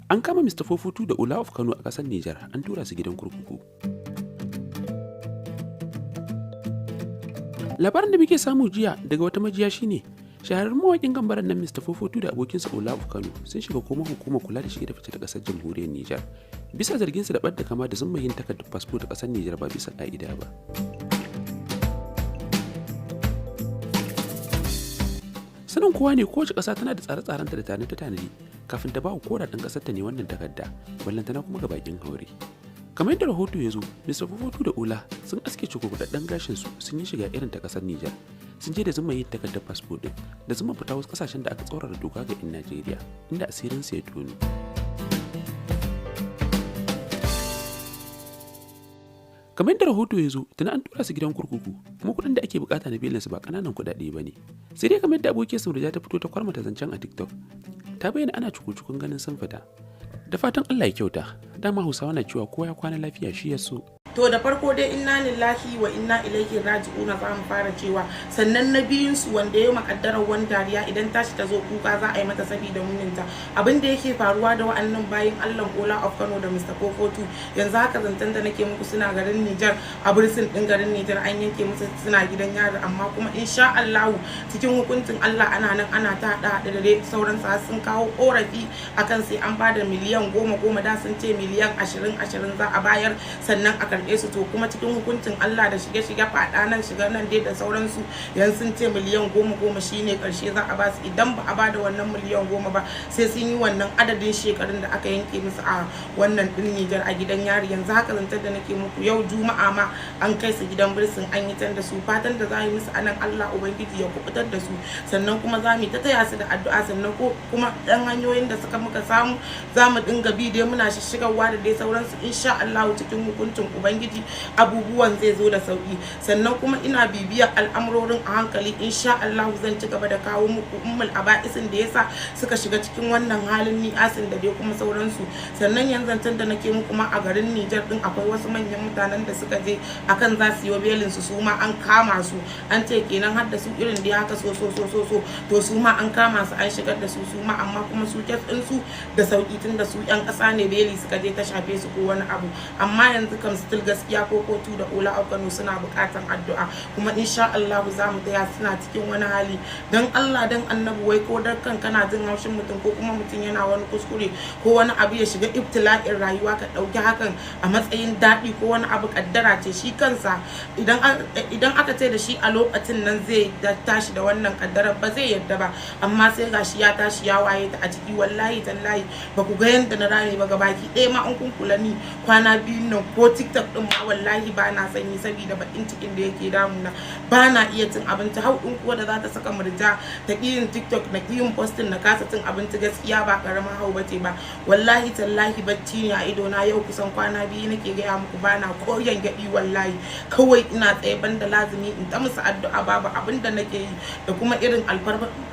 An kama Mr. Fofutu da Ola of Kano a ƙasar Nijar an tura su gidan kurkuku. Labarin da muke samu jiya daga wata majiya shine shahararren mawaƙin gambaran nan Mr. Fofutu da abokinsa Ola of Kano sun shiga koma hukumar kula da shige da fice ta ƙasar jamhuriyar Nijar bisa zargin su da ɓadda kama da zumma yin takardar fasfo ta ƙasar Nijar ba bisa ƙa'ida ba. Sanin kowa ne kowace ƙasa tana da tsare-tsarenta da tanadi kafin ta ba wa koda ɗan ƙasar ta ne wannan takarda, ballantana kuma ga bakin haure. Kamar yadda rahoto ya zo, Mr. Fofutu da Ola sun aske cikukuɗaɗɗen gashinsu sun yi shiga irin ta ƙasar Nijar. Sun je da zuma yin takardar fasfo ɗin da zuma fita wasu ƙasashen da aka tsaurara doka ga 'yan Najeriya, inda asirinsu ya tono. Kamar yadda rahoto ya zo, tuni an tura su gidan kurkuku, kuma kuɗin da ake bukata na belinsu ba ƙananan kuɗaɗe ba ne. Sai dai kamar yadda abokiyar Sauraja ta fito ta kwarmata zancen a TikTok, ta bayyana ana cuku-cukun ganin sun fita. Da fatan Allah ya kyauta, dama Hausawa na cewa kowa ya kwana lafiya shi ya so. To da farko dai inna lillahi wa inna ilaihi raji'una za mu fara cewa, sannan na biyun su wanda ya makaddarar wani dariya idan tashi ta zo kuka za a yi mata saboda muninta. Abin da yake faruwa da wa'annan bayin Allah Ola of Kano da Mr. Fofutu yanzu haka zantan da nake muku suna garin Nijar, a bursin din garin Nijar an yanke musu suna gidan yari, amma kuma insha Allah cikin hukuncin Allah ana nan ana ta hada da dare sauran sa sun kawo korafi akan sai an bada miliyan 10 da sun ce miliyan 20 za a bayar sannan a su. To kuma cikin hukuncin Allah da shige fada nan shiga nan dai da sauransu yanzu sun ce miliyan 10 shine karshe za a ba su, idan ba a ba da wannan miliyan 10 ba sai sun yi wannan adadin shekarun da aka yanke musu a wannan din Nijar a gidan yari. Yanzu haka zantar da nake muku yau Juma'a ma an kai su gidan birsin an yi tan da su, fatan da za yi musu anan Allah ubangiji ya kubutar da su, sannan kuma za mu ta taya su da addu'a, sannan ko kuma dan hanyoyin da suka muka samu za mu dinga bi dai muna shishigarwa da dai sauransu insha Allah cikin hukuncin ubangiji abubuwan zai zo da sauki. Sannan kuma ina bibiyar al'amurorin a hankali insha Allah zan ci gaba da kawo muku ummul aba'isin da yasa suka shiga cikin wannan halin ni'asin da dai kuma sauransu. Sannan yanzu da nake muku ma a garin Nijar din akwai wasu manyan mutanen da suka je akan za su yi belin su ma an kama su, an ce kenan har da su irin da haka so to su ma an kama su an shigar da su ma, amma kuma su kes din su da sauki tun da su yan ƙasa ne beli suka je ta shafe su ko wani abu. Amma yanzu kam still gaskiya ko kotu da Ola of Kano suna buƙatar addu'a, kuma insha Allah za mu taya suna cikin wani hali. Dan Allah dan Annabi wai ko dan kan kana jin haushin mutum ko kuma mutum yana wani kuskure ko wani abu ya shiga ibtila'in rayuwa ka dauki hakan a matsayin daɗi ko wani abu kaddara ce. Shi kansa idan aka ce da shi a lokacin nan zai tashi da wannan kaddara ba zai yadda ba, amma sai gashi ya tashi ya waye ta a ciki. Wallahi tallahi ba ku ga yanda na rame ba gabaki ɗaya ma an kun kula ni kwana biyu nan ko TikTok din ma wallahi ba na sanyi saboda bakin cikin da yake damuna, ba na iya cin abinci. Hau din kuwa da za ta saka murja ta yin TikTok na yin posting na kasa cin abinci gaskiya ba karamin hau bace ba. Wallahi tallahi bacci ne a ido na yau kusan kwana biyu nake gaya muku, ba na ko yangaɗi wallahi kawai ina tsaye banda lazumi in ta musu addu'a babu abin da nake yi, da kuma irin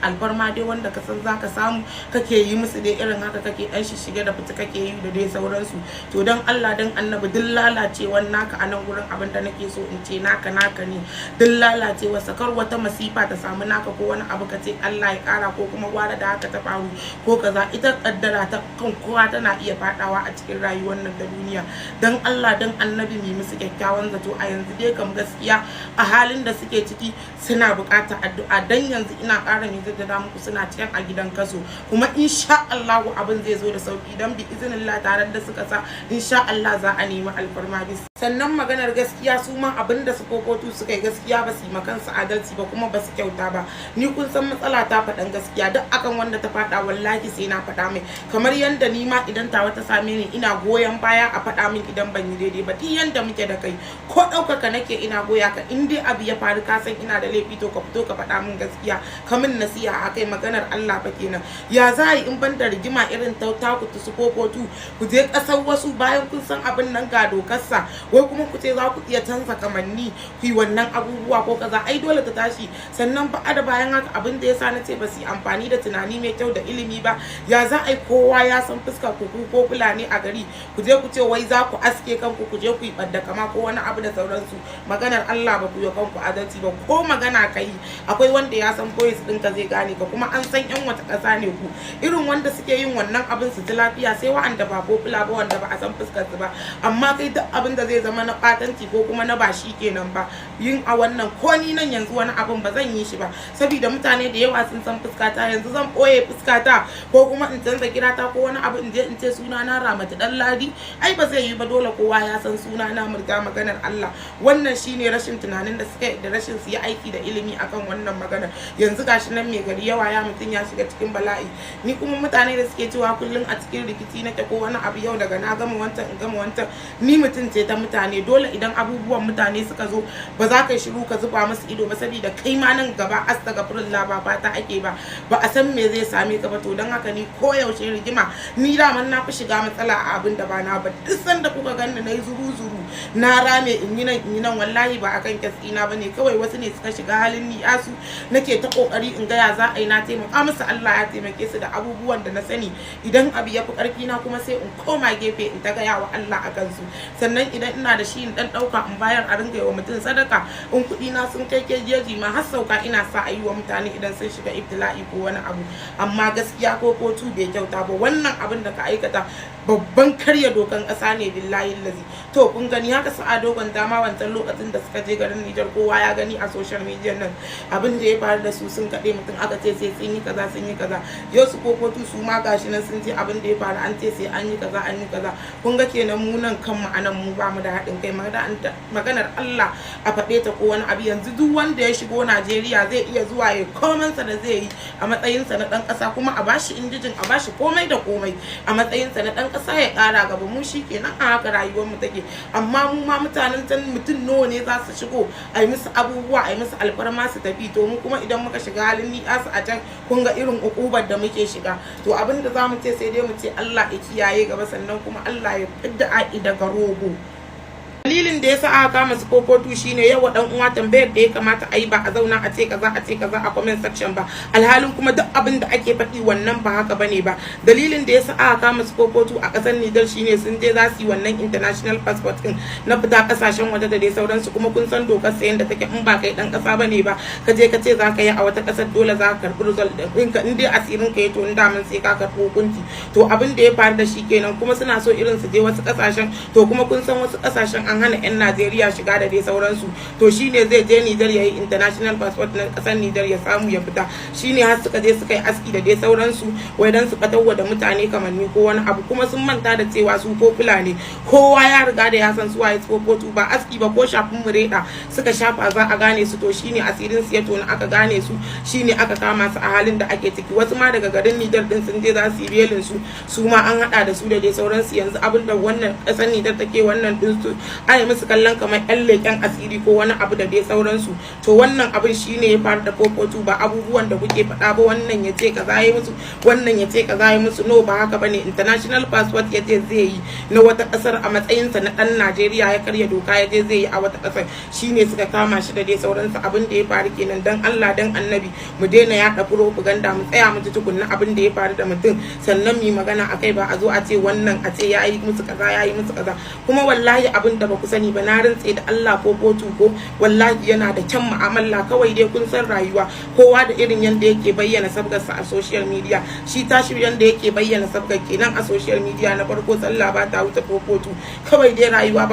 alfarma dai wanda ka san zaka samu kake yi musu dai irin haka kake dan shige da fita kake yi da dai sauransu. To dan Allah dan Annabi duk lalacewar naka a nan gurin abin da nake so in ce naka ne, duk lalacewa sakar wata masifa ta samu naka ko wani abu ka ce Allah ya kara ko kuma gwara da haka ta faru ko kaza. Ita kaddara ta kan kowa tana iya fadawa a cikin rayuwar nan da duniya. Dan Allah dan Annabi mi musu kyakkyawan zato a yanzu dai kam gaskiya a halin da suke ciki suna buƙatar addu'a, dan yanzu ina ƙara mai jaddada muku suna cikin a gidan kaso, kuma insha Allah abin zai zo da sauki dan bi iznillah tare da suka sa insha Allah za a nemi alfarma bis. Sannan maganar gaskiya su ma abin da su kokotu suka yi gaskiya ba su yi makansu adalci ba kuma ba su kyauta ba. Ni kun san matsala ta faɗan gaskiya duk akan wanda ta faɗa wallahi sai na faɗa mai, kamar yanda ni ma idan tawa ta same ni ina goyon baya a faɗa min idan ban yi daidai ba. Duk yanda muke da kai ko ɗaukaka nake ina goya ka, in dai abu ya faru ka san ina da laifi to ka fito ka faɗa min gaskiya ka min nasiha akai. Maganar Allah fa kenan. Ya za yi in ban da rigima irin ta ku su kokotu ku je ƙasar wasu bayan kun san abin nan ga dokarsa wai kuma ku ce za ku iya canza kamanni ku yi wannan abubuwa ko kaza, ai dole ta tashi. Sannan ba da bayan haka abin da yasa na ce ba su yi amfani da tunani mai kyau da ilimi ba, ya za a yi kowa ya san fuskar ku ko fulani a gari ku je ku ce wai za ku aske kanku ku je ku yi ɓadda kama ko wani abu da sauransu. Maganar Allah ba ku yi kanku adalci ba, ko magana ka yi akwai wanda ya san voice ɗinka zai gane ka, kuma an san yan wata ƙasa ne ku. Irin wanda suke yin wannan abin su ji lafiya sai wa'anda ba popular ba, wanda ba a san fuskar su ba. Amma kai duk abin da zai zama na ɓatanci ko kuma na ba shi kenan ba, yin a wannan ko ni nan yanzu wani abin ba zan yi shi ba, saboda mutane da yawa sun san fuskata. Yanzu zan ɓoye fuskata ko kuma in canza kirata ko wani abu in je in ce suna na Ramatu Ɗanladi? Ai ba zai yi ba, dole kowa ya san suna na Murja. Maganar Allah wannan shine rashin tunanin da suka da rashin su yi aiki da ilimi akan wannan maganar. Yanzu gashi nan mai gari yawa ya mutum ya shiga cikin bala'i. Ni kuma mutane da suke cewa kullum a cikin rikici nake ko wani abu, yau daga na gama wancan in gama wancan, ni mutum ce ta mutane. Dole idan abubuwan mutane suka zo ba za ka shiru ka zuba musu ido ba, saboda kai ma nan gaba astaghfirullah ba fata ake ba a san me zai same ka ba. To don haka ni koyaushe rigima, ni daman na fi shiga matsala a abin da ba na ba. Duk sanda kuka ganni na yi zuru na rame in yi nan wallahi ba akan kyasina ba ne, kawai wasu ne suka shiga halin ni'asu. Nake ta kokari in gaya za a yi na taimaka musu, Allah ya taimake su da abubuwan da na sani. Idan abu ya fi karfi na kuma sai in koma gefe in ta gaya wa Allah a kansu. Sannan idan ina da shi in dan dauka in bayar a ringa yi wa mutum sadaka. In kuɗi na sun kai kejeji ma har sauka ina sa a yi wa mutane idan sun shiga ibtila'i ko wani abu. Amma gaskiya ko kotu bai kyauta ba, wannan abin da ka aikata babban karya dokan ƙasa ne billahi lazi. To kun gani haka sa'a dogon dama wancan lokacin da suka je garin Nijar, kowa ya gani a social media nan abin da ya faru da su. Sun kaɗe mutum aka ce sai sun yi kaza sun yi kaza. Yau su kokotu su ma gashi nan sun ce abin da ya faru an ce sai an yi kaza an yi kaza. Kun ga kenan mu nan kanmu anan mu ba mu da haɗin kai. Maganar Allah a faɗe ta ko wani abu. Yanzu duk wanda ya shigo Najeriya zai iya zuwa ya komansa da zai yi a matsayinsa na ɗan ƙasa, kuma a bashi indijin, a bashi komai da komai a matsayinsa na ɗan ƙasa ya ƙara gaba. Mu shi kenan a haka rayuwar mu take. Amma mu ma mutanen can mutum nawa ne za su shigo a yi musu abubuwa, a yi musu alfarma su tafi. To mu kuma idan muka shiga halin ni'asu a can, kun ga irin ukubar da muke shiga. To abin da za mu ce sai dai mu ce Allah ya kiyaye gaba, sannan kuma Allah ya fidda a'i daga rogo. Dalilin da yasa aka kama su kokotu shine yawa dan uwa tambayar da ya kamata a yi ba a zauna a ce kaza a comment section ba, alhalin kuma duk abin da ake faɗi wannan ba haka bane ba. Dalilin da yasa aka kama su kokotu a ƙasar Niger shine sun je za su yi wannan international passport din na fita ƙasashen waje da dai sauransu, kuma kun san dokar sayan da take in ba kai dan ƙasa bane ba ka je ka ce za ka yi a wata ƙasar, dole za ka karɓi result din ka. In dai asirin ka yi to in da mun sai ka karɓi hukunci. To abin da ya faru da shi kenan, kuma suna so irin su je wasu ƙasashen. To kuma kun san wasu ƙasashen an hana 'yan Najeriya shiga da dai sauransu. To shine zai je Nijar ya yi international passport na kasar Nijar ya samu ya fita. Shine har suka je suka yi aski da dai sauransu, wai dan su fatawa da mutane kamanni ko wani abu. Kuma sun manta da cewa su ko fulani kowa ya riga da ya san su waye tsofotu, ba aski ba ko shafin mureda suka shafa za a gane su. To shine asirin su ya tona aka gane su, shine aka kama su a halin da ake ciki. Wasu ma daga garin Nijar din sun je za su yi belin su ma an hada da su da dai sauransu. Yanzu abin da wannan kasar Nijar take wannan din su ai musu kallon kamar yan leƙen asiri ko wani abu da dai sauransu. To wannan abin shine ya faru da kokotu, ba abubuwan da kuke faɗa ba. Wannan ya ce kaza yi musu, wannan ya ce kaza yi musu. No, ba haka bane. International passport ya je zai yi na wata ƙasar a matsayinsa na ɗan Najeriya, ya karya doka ya je zai yi a wata ƙasar, shine suka kama shi da dai sauransu. Abin da ya faru kenan. Dan Allah dan Annabi mu daina yaɗa propaganda, mu tsaya mu ji tukunna abin da ya faru da mutum, sannan mu yi magana akai. Ba a zo a ce wannan a ce ya yi musu kaza ya yi musu kaza. Kuma wallahi abin da ba ku sani ba, na rantse da Allah ko kotu ko wallahi yana da kyan mu'amala. Kawai dai kun san rayuwa kowa da irin yanda yake bayyana sabgarsa a social media. Shi tashi yanda yake bayyana sabgar kenan a social media. Na farko sallah ba ta wuce kotu. Kawai dai rayuwa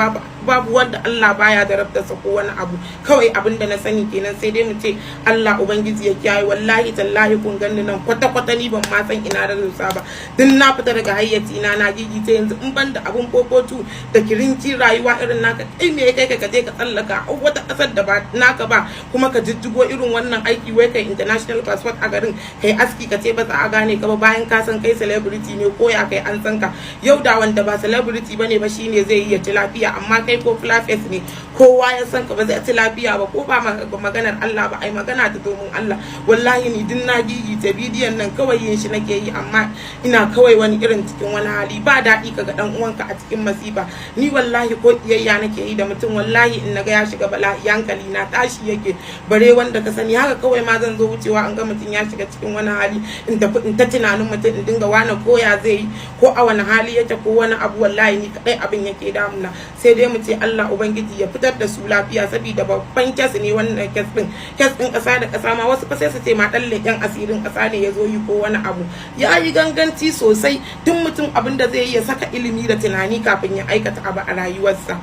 babu wanda Allah baya da rabtarsa ko wani abu. Kawai abin da na sani kenan, sai dai mu ce Allah ubangiji ya kiyaye. Wallahi tallahi kun ganni nan kwata ni ban ma san ina da rusa ba. Din na fita daga hayyaci na gigice yanzu. In ban da abun kokotu da kirinci rayuwa irin naka, kai me kai ka je ka tsallaka wata kasar da ba naka ba, kuma ka jijjigo irin wannan aiki wai kai international passport a garin, kai aski ka ce ba za a gane ka ba, bayan ka san kai celebrity ne ko ya kai an san ka. Yau da wanda ba celebrity bane ba shine zai yi ya ci lafiya, amma kai ko flaface ne kowa ya san ka ba zai ci lafiya ba. Ko ba maganar Allah ba, ai magana ta domin Allah. Wallahi ni din na gigita bidiyon nan kawai yin shi nake yi, amma ina kawai wani irin cikin wani hali ba daɗi kaga dan uwanka a cikin masifa. Ni wallahi ko kiyayya nake yi da mutum wallahi in naga ya shiga bala'i hankali na tashi yake, bare wanda ka sani haka kawai ma zan zo wucewa an ga mutum ya shiga cikin wani hali in tafi in ta tunanin mutum in dinga wani ko ya zai yi ko a wani hali yake ko wani abu, wallahi ni kadai abin yake damuna. Sai dai mu ce Allah ubangiji ya fitar da su lafiya, saboda babban kes ne wannan kes din kasa da kasa ma wasu sai su ce ma dan leken asirin kasa ne ya zo yi ko wani abu. Ya yi ganganci sosai, duk mutum abin da zai yi ya saka ilimi da tunani kafin ya aikata abu a rayuwarsa.